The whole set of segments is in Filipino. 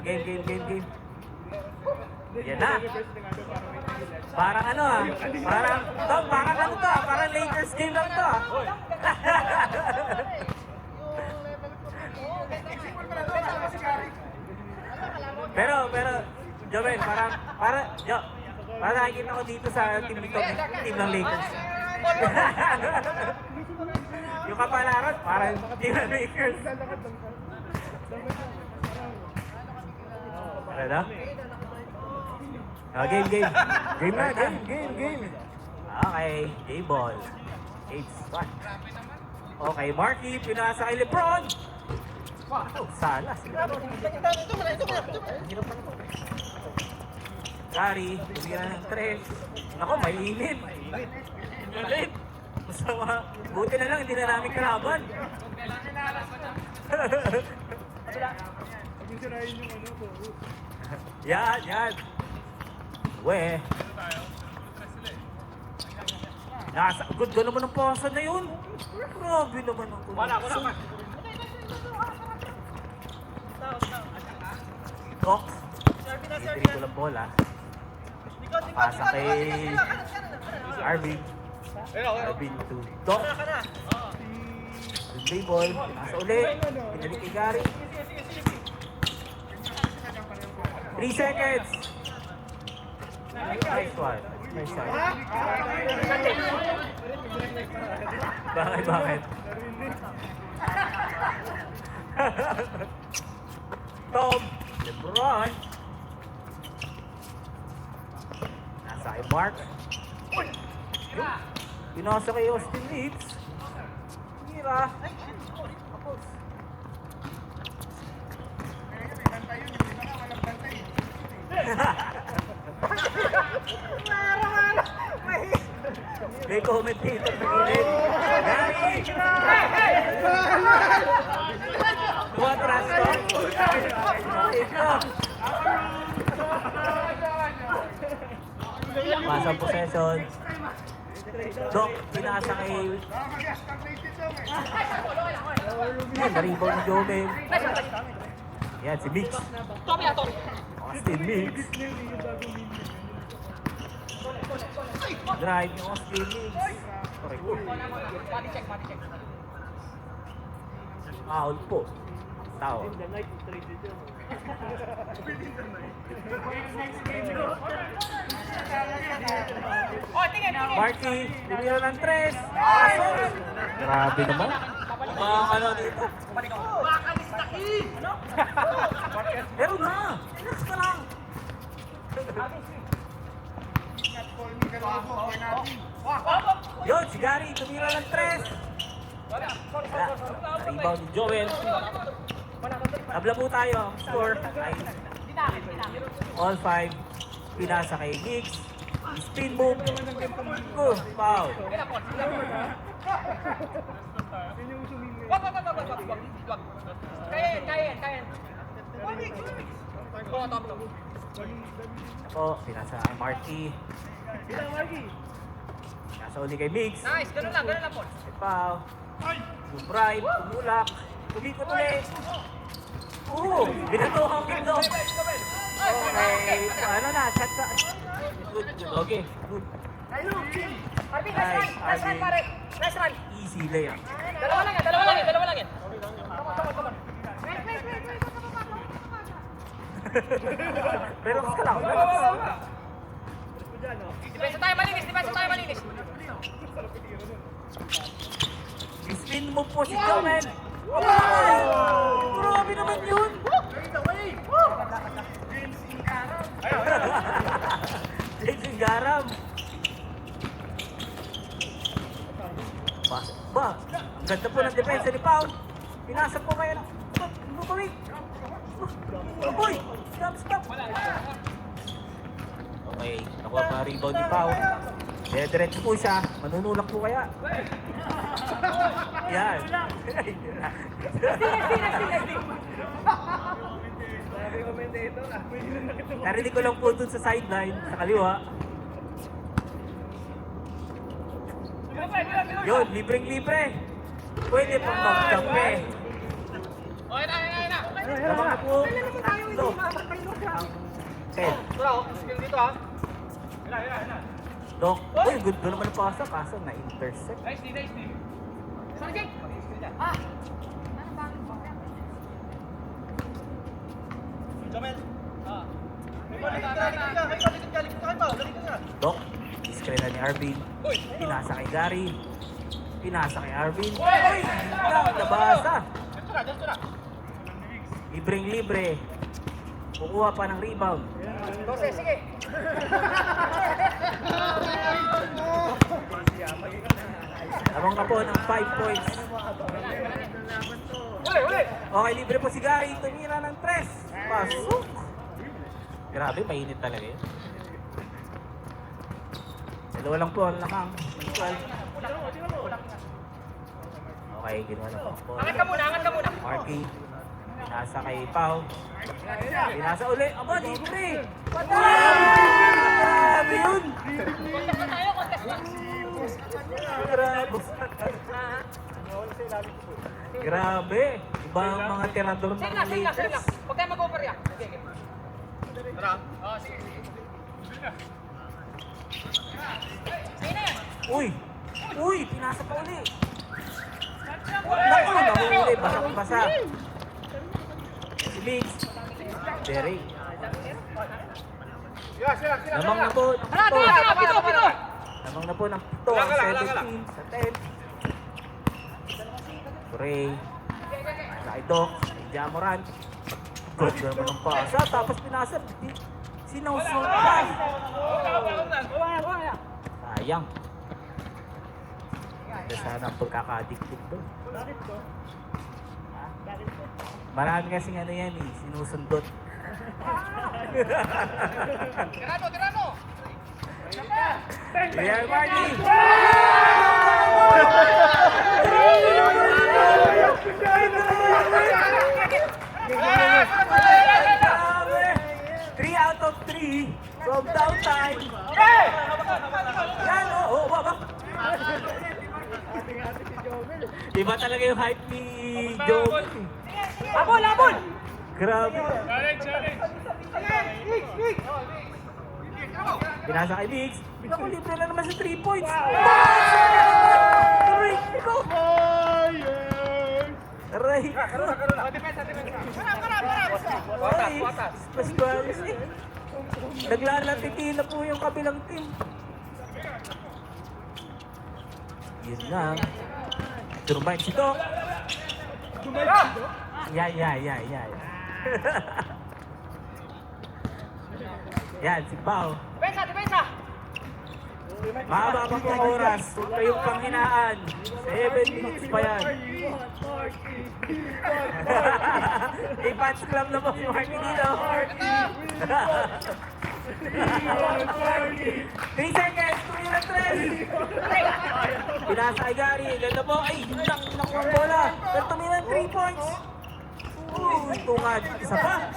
Game. Yan na. Parang ano parang ano to parang Lakers game lang to Pero, Joel, parang nakikita ko dito sa team nito, team ng Lakers. Yung kapalaran, parang team ng Lakers. Ano? Game. Game na, game. Okay, J-ball. 8-1. Okay, Marky, pinasa kay Lebron. Wow, salas. Gary, tumira ng 3. Ako, may init. Galit. Masama. Buti na lang, hindi na namin kalaban. Yan. We. Good ka naman ang pasa na yun. Grabe naman ang kulit. Wala. Cox. Hindi ko lang bola. Pasa kay Arvin to Doc. Play ball. Pasa ulit. Pinalik kay Gary. 3 seconds. Nice one. Bakit? Tom, Lebron. Nasa kay Mark. Pinasa kay Austin Reeves. Hira. Tapos. May commentator na ulit. Gary! Tumatras ko? Ito. Pasang possession. Doc, pinasa kay... Yan, na-rebound ni Joel. Yan, si Mix. Austin Mix. Drive yung Austin Mix. Body check. Foul po. Tao. Marky, tumira ng 3. Grabe naman. Ano dito? Pero na! Relax ka lang! Yun, si Gary, tumira ng 3. Rebound ni Joel. Tabla po tayo. Score ay all 5. Pinasa kay Hicks. Spin move. Good. Foul. Kaya. Ako, pinasa kay Marky. Pinasa uli kay Mix. Nice, ganun lang po. Foul. Yung bribe, tumulak. Tumikot ulit. Binatuhang dito. Okay, ano na, shot ka. Good. Okay, good. Arvin, last run pare. Last run. Easy layup. Dalawa lang yan. Come on. Relax ka lang. Depensa tayo malinis. Spin mo po si Joel. Grabe naman yun. Jason Garam. Ba, ang ganda po ng depensa ni Pao. Pinasap po kayo na. Bumalik. Boy, stop. Okay, nakuha pa rebound ni Pao. Diretso po siya. Manunulak po kaya. Yan. Narinig ko lang po dun sa sideline, sa kaliwa. Yun, libreng-libre. Pwede pang magkape. Lamang na po. Tatlo. Ted. Dok. Uy, good doon naman ang pasa. Kaso na-intercept. Dok. Iskrena ni Arvin. Pinasa kay Gary. Pinasa kay Arvin. Uy! Nabasa. Libreng-libre. Kukuha pa ng rebound. Sige. Lamang na po ng 5 points. Okay, libre po si Gary. Tumira ng 3. Pasok. Grabe, mainit talaga yun. Dalawa lang po ang lamang. 12. Okay, ginawa na po. Angat ka muna. Marky. Pinasa kay Pau. Pinasa uli. Aba, libre! Grabe yun! Grabe. Grabe. Iba ang mga tirador ng Lakers. Huwag tayo mag-over yan. Uy! Uy! Pinasa pa uli. Naku! Nahuli. Basang-basa. Si Biggs. Derek. Lamang na po ng pito. Lamang na po ng pito. 17 sa 10. Ray. Sa Idok. Sa Jamoran. Good naman ng pasa. Tapos pinasa. Sinawsaw pa. Sayang. Ito sana ang pagkaka-addictive doon. Marami kasing ano yan eh, sinusundot. Tirano! Real Marty! Grabe! 3 out of 3 from downtime. Yan, oo, baba. Iba talaga yung hype ni Joe. Abol! Grabe. Pinasa kay Biggs. Naku, libre na naman sa 3 points. Aray ko! Aray ko! Ay, Pascuales eh. Naglalatiti na po yung kabilang team. Yun lang. Turbine si Doc. Yeah. Yan, si Pao. Depensa! Mahaba pa po ang oras. Huwag kayong panghinaan. 7 minutes pa yan. I-patch club na po si Marky dito. 3 seconds. Tumira na 3. Pinasa kay Gary. Ganda po. Ay, naku ang bola. Pero tumira 3 points. Uy, tungad. Isa pa.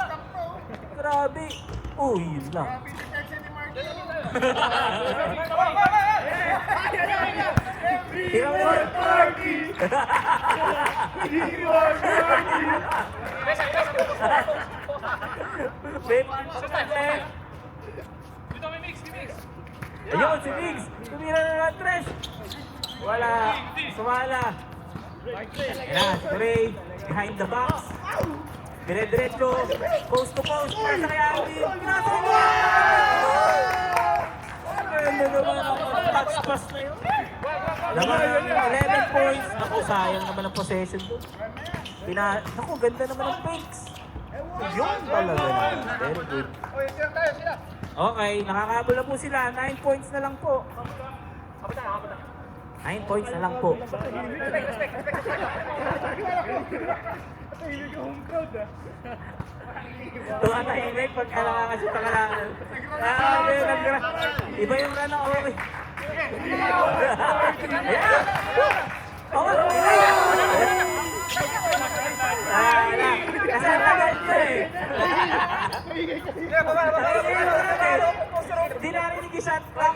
Grabe. Uy, yun lang. Tirang mo. Ayun, si Biggs. Tumira na ng 3. Wala. Sumala. Ayan, Ray. Behind the box. Dire-diretso. Post to post. Para sa kaya Arvin. Pinasa mo! Ano naman ang touch pass na yun? Naman 11 points. Naku, sayang naman ang possession doon. Naku, ganda naman ang fakes. Yun talaga naman. Very good. Okay, nakakabol na po sila. 9 points na lang po. 9 points na lang po. Tumatahimik pag kailangan kasi pangalangan. Iba yung run ako. Kasi tagal ko eh. Hindi narinig yung shot clock.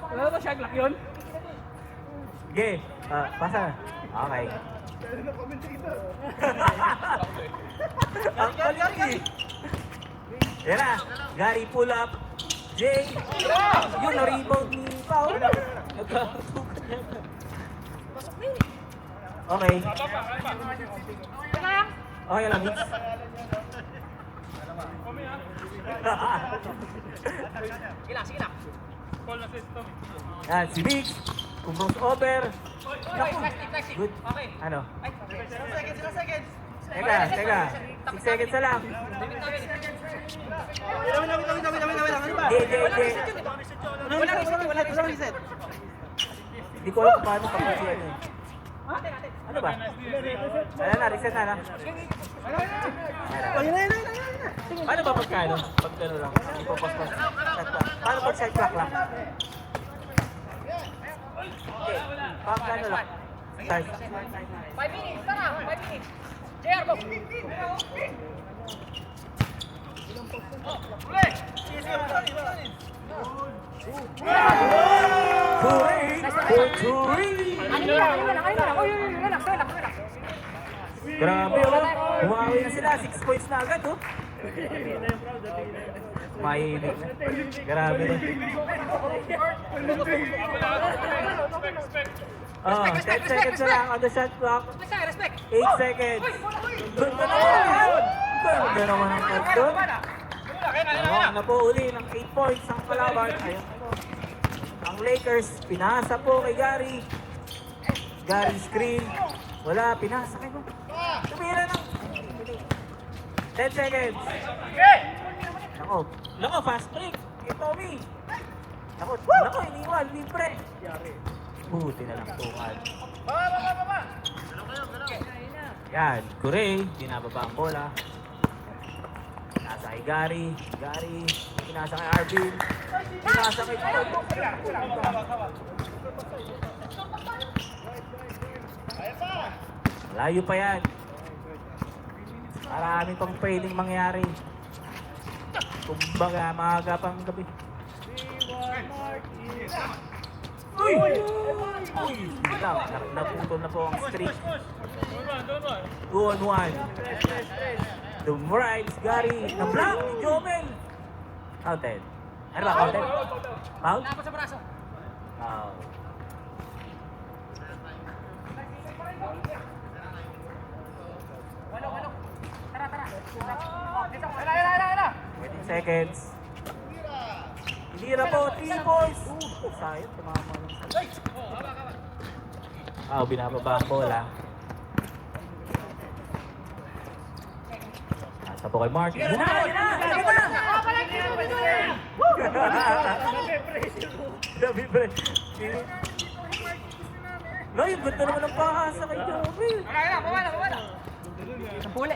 Ano ba shot clock yun? Sige, pasa. Okay. Ang galing eh. Yan na, Gary pull up. Jay, yun na rebound ni Pao. Nagkatukan niya. Okay. Okay lang, Mix. Sige na. Yan, si Mix. Kung crossover. Naku. Good. Okay. Ano? Ay, seconds. Teka. 6 seconds na lang. Wala reset. Hindi ko alam kung paano pag-usiyan eh. Ano ba? Ayan na, reset na. Paano ba pagkano? Pag gano'n lang. Ipopos-pos. Paano pag shot clock lang? Okay. Pag gano lang. Start. 5 minutes, tara, 5 minutes. JR, go. Ano lang. Uy, relax. Grabe oh. Humawi na sila. 6 points na agad oh. Mainit na. Grabe na. Oh, 10 seconds na lang on the shot clock. Respect. 8 seconds. Doon na naman. Doon naman ang point doon. Tawag na po uli ng 8 points ang kalaban. Ayun ano. Ang Lakers, pinasa po kay Gary. Gary screen. Wala, pinasa kay mo. Tumira na. 10 seconds. Nako, fast break. Kay Tommy. Nako, iniwan, libre. Buti na lang tungal. Yan, Curey, binababa ang bola. Pinasa kay Gary. Pinasa kay Arvin. Pinasa kay Layo pa yan. Marami pang pwedeng mangyari. Kumbaga, maaga pang gabi. Uy! Lang, naputol na po ang streak. 2-on-1. Dumrides, Gary. Na-block ni Jomel. Counted. Ano ba, counted? Foul? Dapat sa braso. Foul. Walo. Tara. Wala. 20 seconds. Hinira po, 3 points. Sayang, tumama lang. Binababa ang bola. Nasa po kay Mark. Yan na! Grabe pre. No, yung ganda naman ng pahasa kay Joey. Bawala. Nampuli.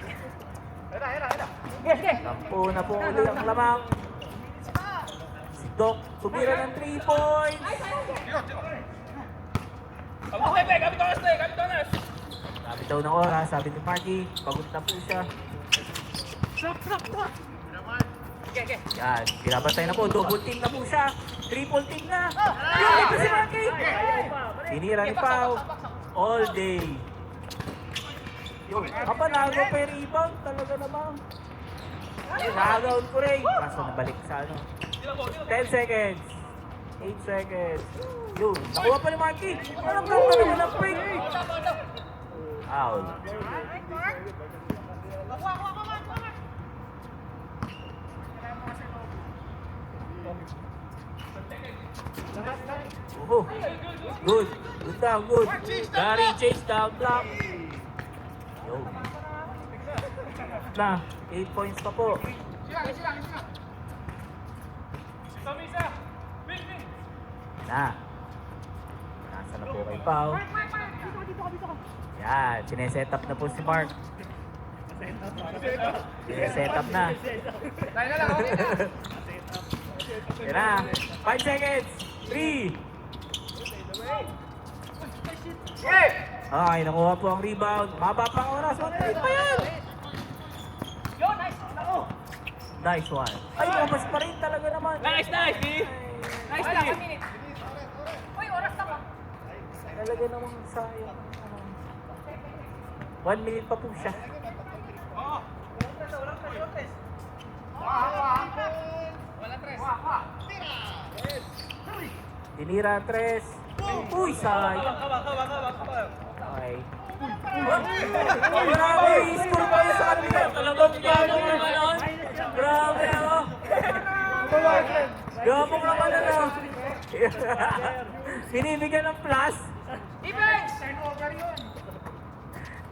Sige. Lampo na po ulit ang lamang. Si Doc, tumira ng 3 points. Sabi daw ng oras, sabi ni Marky, pagod na po siya. Sige. Yan, pinabantay na po, double team na po siya. Triple team na. Yun, ito si Marky. Sinira ni Pau. All day. Yun, kapanago pa yung rebound, talaga namang. Nagaon ko rin. Kaso nabalik sa ano. 10 seconds. 8 seconds. Yun, nakuha pa ni Marky. Anong ganda naman ng break? Out. Oh, good. Good down, good. Gary chase down block. Yo. Na, 8 points pa po. Na. Nasa na po kay Pau. Yan, sineset up na po si Mark. Sineset up na. Yan na. 5 seconds. 3. Okay, nakuha po ang rebound. Maba pang oras. 1 minute pa yan. Nice one. Ay, labas pa rin talaga naman. Nice, B. Nice, B. sayang. 1 minute pa po siya. Tinira 3. Uy, sayang. Okay. Grabe, i-score pa yun sa kanila. Talagang gabong naman nun. Grabe ako. Gabong naman na. Binibigyan ng plus. Defense!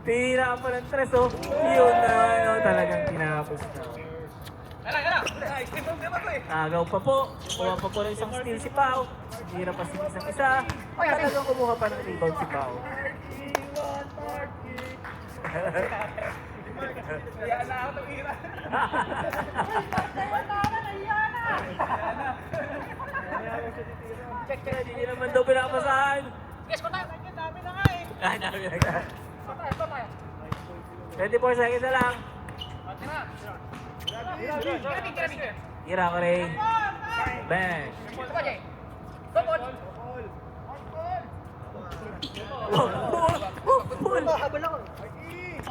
Tira pa ng 3, oh. Yun na, no, talagang tinapos na. Agaw pa po. Kuha pa po ng isang steal si Pao. Tira pa si isang isa. Talagang kumuha pa ng rebound si Pao. Hindi naman daw pinapasahan. Yes, ko tayo. Dami na nga eh. Ah, dami na ka. Ito tayo. 24 seconds na lang. Tira. Tira ko rin. Bang. Ito pa, Jay. Tungkol. Pull.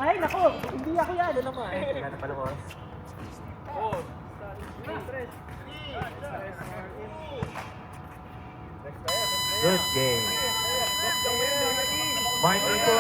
Ay, nako, hindi ako yan. Ano naman eh. Wala na pala ko. Good game. Martin po.